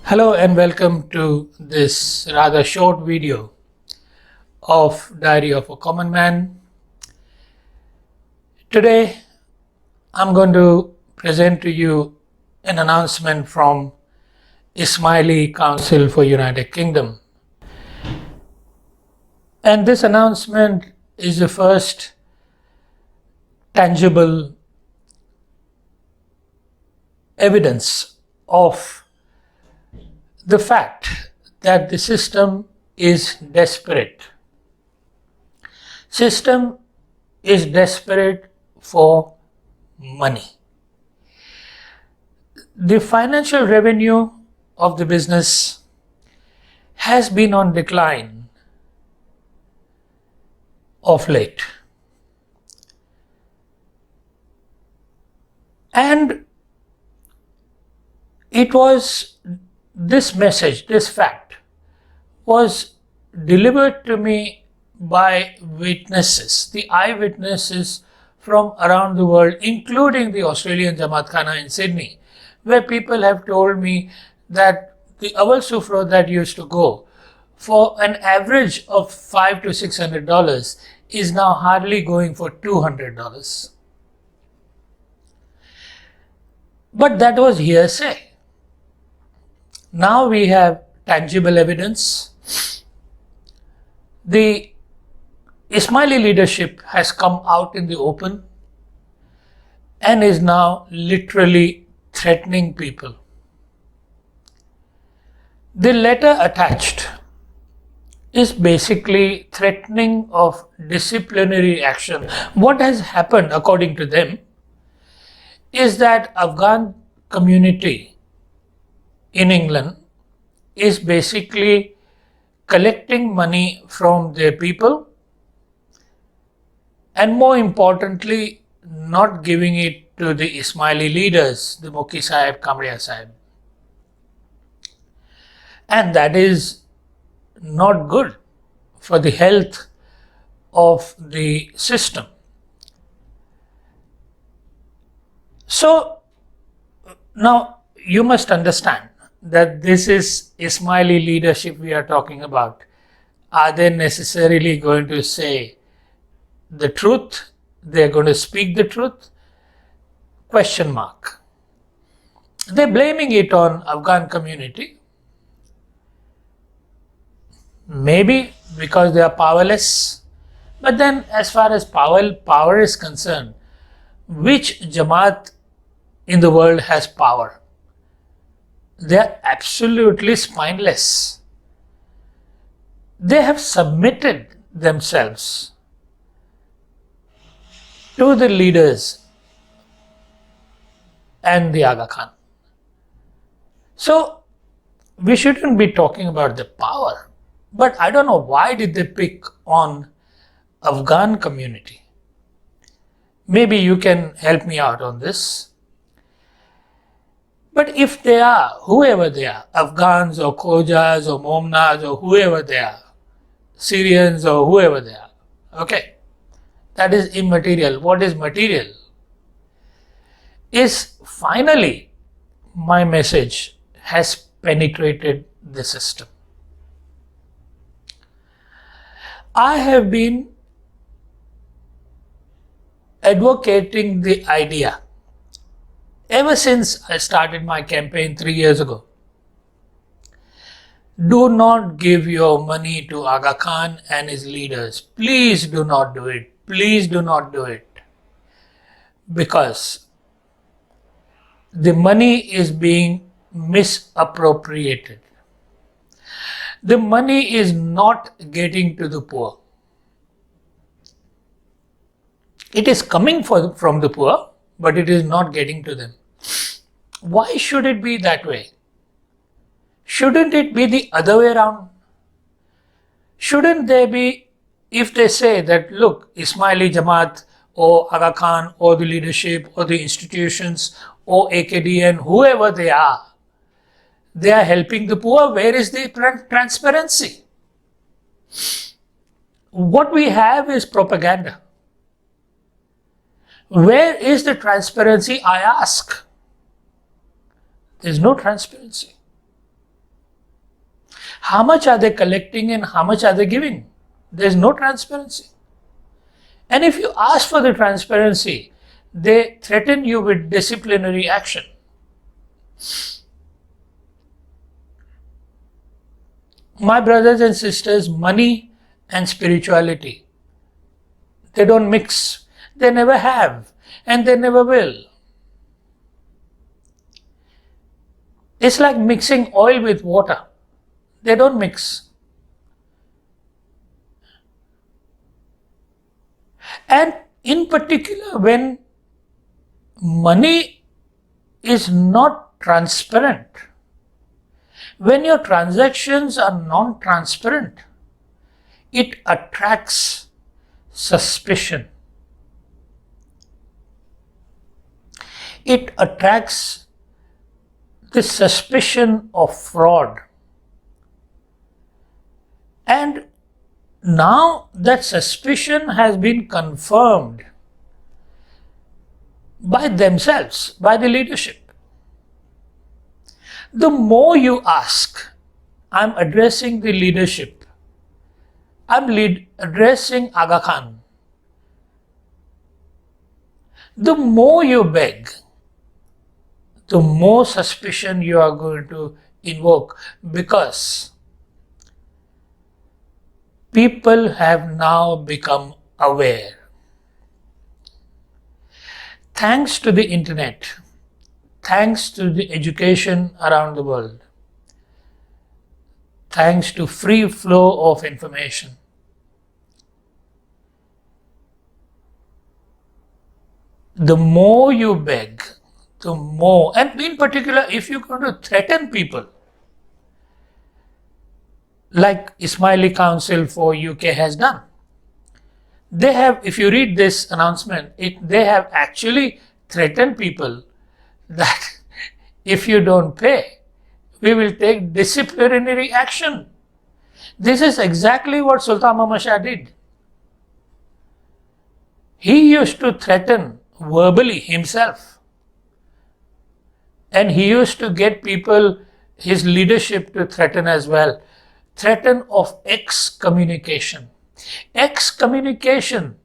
Hello and welcome to this rather short video of Diary of a Common Man. Today I'm going to present to you an announcement from Ismaili Council for United Kingdom. And this announcement is the first tangible evidence of the fact that the system is desperate. System is desperate for money. The financial revenue of the business has been on decline of late. And it was this message, this fact, was delivered to me by witnesses, the eyewitnesses from around the world, including the Australian Jamaatkhana in Sydney, where people have told me that the Awal Sufra that used to go for an average of $500 to $600 is now hardly going for $200. But that was hearsay. Now we have tangible evidence. The Ismaili leadership has come out in the open and is now literally threatening people. The letter attached is basically threatening of disciplinary action. What has happened, according to them, is that Afghan community in England is basically collecting money from their people and, more importantly, not giving it to the Ismaili leaders, the Mukhi Sahib, Kamriya Sahib. And that is not good for the health of the system. So now you must understand that this is Ismaili leadership we are talking about. Are they necessarily going to say the truth? They're going to speak the truth? Question mark. They're blaming it on Afghan community. Maybe because they are powerless. But then as far as power is concerned, which Jamaat in the world has power? They are absolutely spineless. They have submitted themselves to the leaders and the AgaKhan. So we shouldn't be talking about the power, but I don't know why did they pick on Afghan community. Maybe you can help me out on this. But if they are, whoever they are, Afghans or Khojas or Momnas or whoever they are, Syrians or whoever they are, okay, that is immaterial. What is material is finally my message has penetrated the system. I have been advocating the idea ever since I started my campaign 3 years ago. Do not give your money to AgaKhan and his leaders. Please do not do it. Please do not do it. Because the money is being misappropriated. The money is not getting to the poor. It is coming from the poor, but it is not getting to them. Why should it be that way? Shouldn't it be the other way around? Shouldn't there be, if they say that, look, Ismaili Jamaat or AgaKhan or the leadership or the institutions or AKDN, whoever they are helping the poor, where is the transparency? What we have is propaganda. Where is the transparency, I ask? There's no transparency. How much are they collecting and how much are they giving? There's no transparency. And if you ask for the transparency, they threaten you with disciplinary action. My brothers and sisters, money and spirituality, they don't mix. They never have and they never will. It's like mixing oil with water. They don't mix. And in particular, when money is not transparent, when your transactions are non-transparent, it attracts suspicion. It attracts the suspicion of fraud. And now that suspicion has been confirmed by themselves, by the leadership. The more you ask, I'm addressing the leadership, I'm addressing AgaKhan. The more you beg, the more suspicion you are going to invoke, because people have now become aware. Thanks to the internet, thanks to the education around the world, thanks to free flow of information, the more you beg, the more, and in particular, if you're going to threaten people, like Ismaili Council for UK has done. They have, if you read this announcement, they have actually threatened people that if you don't pay, we will take disciplinary action. This is exactly what Sultan Muhammad Shah did. He used to threaten verbally himself, and he used to get people, his leadership, to threaten as well. Threaten of excommunication. Excommunication,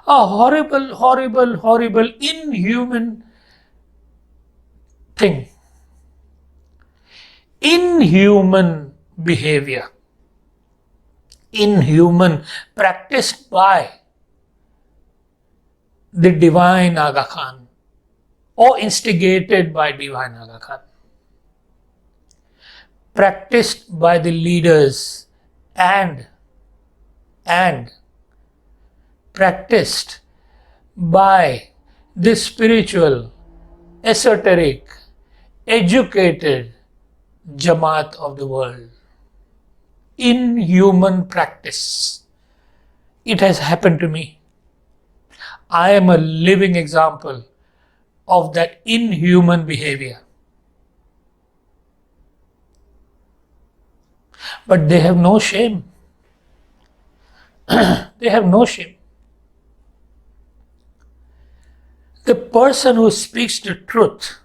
a horrible, horrible, horrible, inhuman thing. Inhuman behavior. Inhuman, practiced by the divine AgaKhan or instigated by divine AgaKhan. Practiced by the leaders and practiced by the spiritual, esoteric, educated Jamaat of the world. Inhuman practice. It has happened to me. I am a living example of that inhuman behavior. But they have no shame. They have no shame. The person who speaks the truth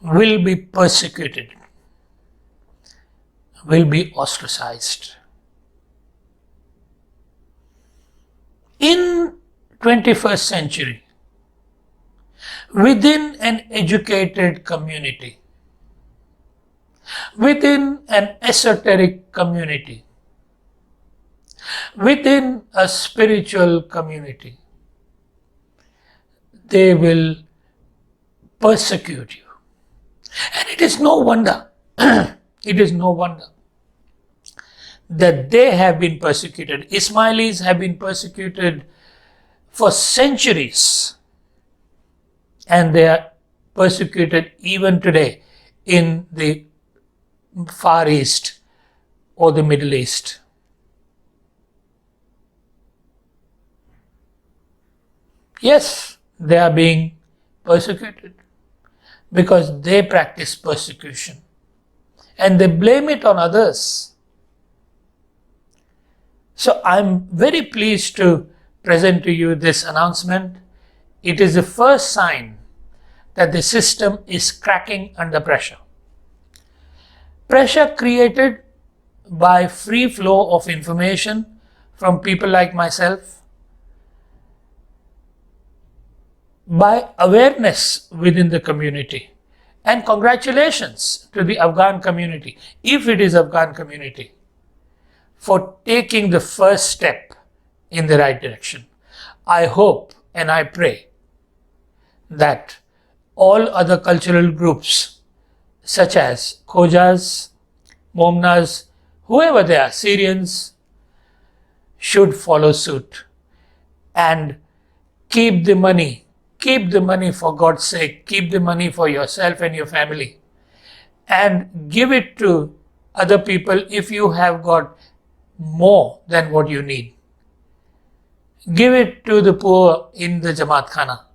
will be persecuted, will be ostracized. In 21st century, within an educated community, within an esoteric community, within a spiritual community, they will persecute you. And it is no wonder, it is no wonder that they have been persecuted. Ismailis have been persecuted for centuries, and they are persecuted even today in the Far East or the Middle East. Yes, they are being persecuted because they practice persecution and they blame it on others. So I'm very pleased to present to you this announcement. It is the first sign that the system is cracking under pressure. Pressure created by free flow of information from people like myself, by awareness within the community. And congratulations to the Afghan community, if it is Afghan community, for taking the first step in the right direction. I hope and I pray that all other cultural groups such as Khojas, Momnas, whoever they are, Syrians, should follow suit and keep the money for God's sake, keep the money for yourself and your family, and give it to other people if you have got more than what you need. Give it to the poor in the Jamaat Khana.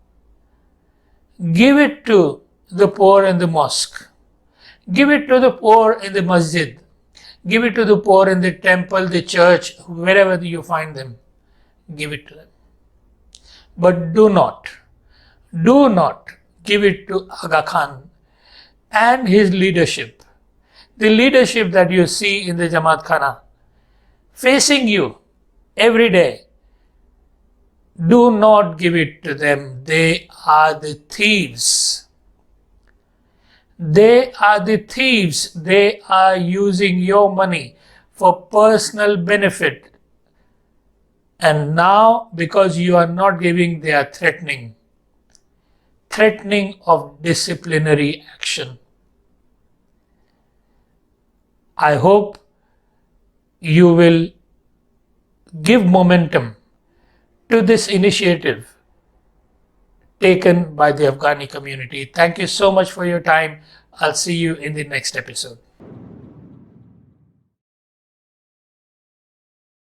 Give it to the poor in the mosque. Give it to the poor in the masjid. Give it to the poor in the temple, the church, wherever you find them. Give it to them. But do not give it to AgaKhan and his leadership. The leadership that you see in the Jamaat Khana facing you every day. Do not give it to them. They are the thieves. They are the thieves. They are using your money for personal benefit. And now, because you are not giving, they are threatening of disciplinary action. I hope you will give momentum to this initiative taken by the Afghani community. Thank you so much for your time. I'll see you in the next episode.